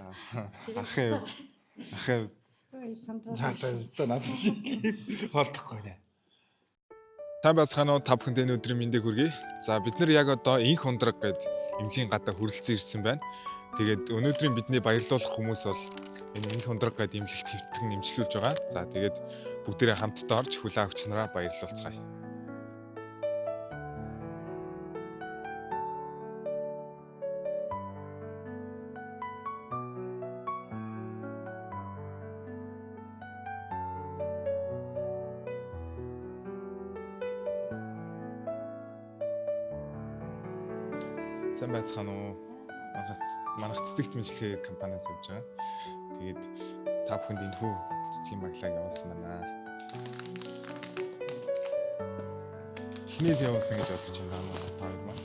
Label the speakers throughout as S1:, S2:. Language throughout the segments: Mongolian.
S1: Ахаа. Заатаа надад шиг болдохгүй нэ.
S2: Та байцгаана уу, та бүхэнд энэ өдрийн мэндийг хүргэе. За бид нар яг одоо инх ундраг гээд эмнэлгийн гадаа хүрэлцэн ирсэн байна. Тэгээд өнөөдрийн бидний баярлуулах хүмүүс бол энэ инх ундраг гээд эмнэлэгт хэвтэн эмчилүүлж байгаа. За тэгээд бүгдээрээ хамтдаа орж хүлээн авч нараа баярлуулцгаая. Сайн байцгаана уу? Манайх цэцэгт мэдлэгээ компаниас явж байгаа. Тэгээд та бүхэнд энэхүү цэцгийн баглааг явуулсан байна. Эхнээл явуулсан гэж бодож байна. Та хоёр маань.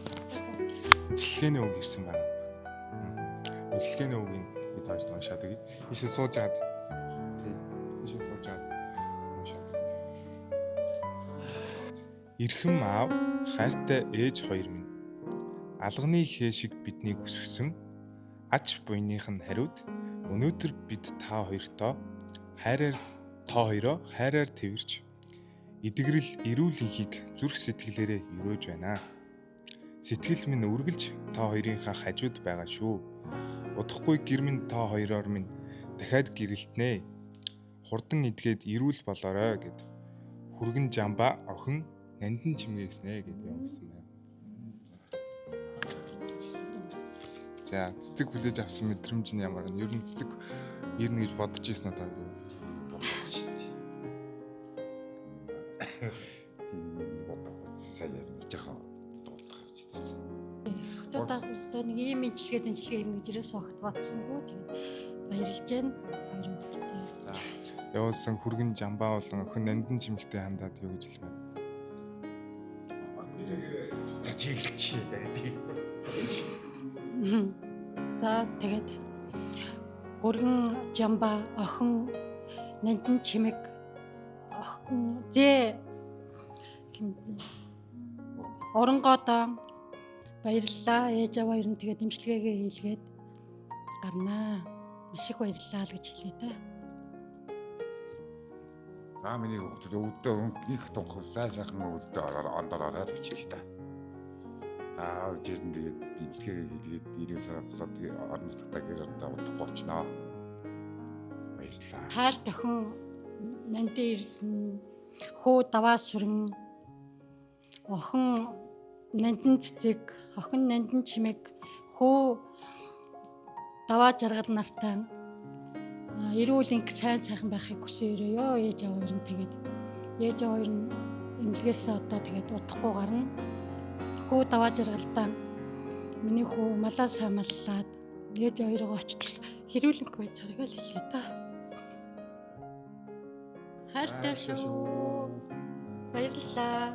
S2: Мэдлэгээний үг ирсэн байна. Мэдлэгээний үгийг бид хоёрт уншаад өгье. Ишээ сууж хаад. Тий. Ишээ сууж хаад уншаад. Ирхэм аав, хайртай ээж хоёр минь. Алганы хээ шиг биднийг өсгсөн ач буйных нь хариуд өнөөдөр бид та хоёроо хайраар тэрвэрч эдгэрэл эрүүл инхийг зүрх сэтгэлээрээ өрөөж байна. Сэтгэл минь үргэлж та хоёрынхаа хажууд байгаа шүү. Удахгүй гэр минь та хоёроор минь дахиад гэрэлтнэ. Хурдан идгээд эрүүл болоорой гэд хүргэн жамба охин нандин чимгээснэ гэд явуулсан байна. За цэцэг хүлээж авсан мэдрэмж нь ямар вэ? Ер нь цэцэг ирнэ гэж бодож ирсэн үү та юу?
S1: Шүү дээ. Тийм бодох сая жоохон дуулах гэсэн.
S3: Одоо нэг ийм имчилгээ ирнэ гэж ерөөсөө огт бодсонгүй. Тэгээд баярлж байна. Хоёр хүүхэдтэй.
S2: За явуулсан хүргэн жамбаа болон охин нандин чимэгтэй хандаад юу гэж хэлмээр.
S1: За чиглэлч тийм.
S3: За тэгээд хүргэн жамба охин нандин чимэг охин оронгоодоо баярлалаа. Ээж аваа ер нь тэгээд имчилгээгээ хийлгээд гарнаа. Маш их баярлалаа л гэж хэлээ та.
S1: За миний хүүхдүүд өвдөө их тунх сайхан өвдөө ондороо гэж хэлээ та. Жирэн тэгээд имчилгээгээ хийгээд ирээсээ болоод орон нутгатаа гэр орноо удахгүй очноо. Баярлалаа.
S3: Хаал тохин нандин эрдэн хөө даваа сүрэн охин нандин цэцэг охин нандин чимэг хөө даваа жаргал нартай эрүүл инх сайн сайхан байхыг хүсээрээ ёо ээж аваа хоёр нь тэгээд ээж аваа хоёр нь эмнэлгээс одоо тэгээд удахгүй гарна. Хөө даваа жаргалтай миний хөө малаа самаллаад ээж хоёроо очлол хэрүүлэнх байж байгааг л хэлээ та. Хайртай шүү. Баярлалаа.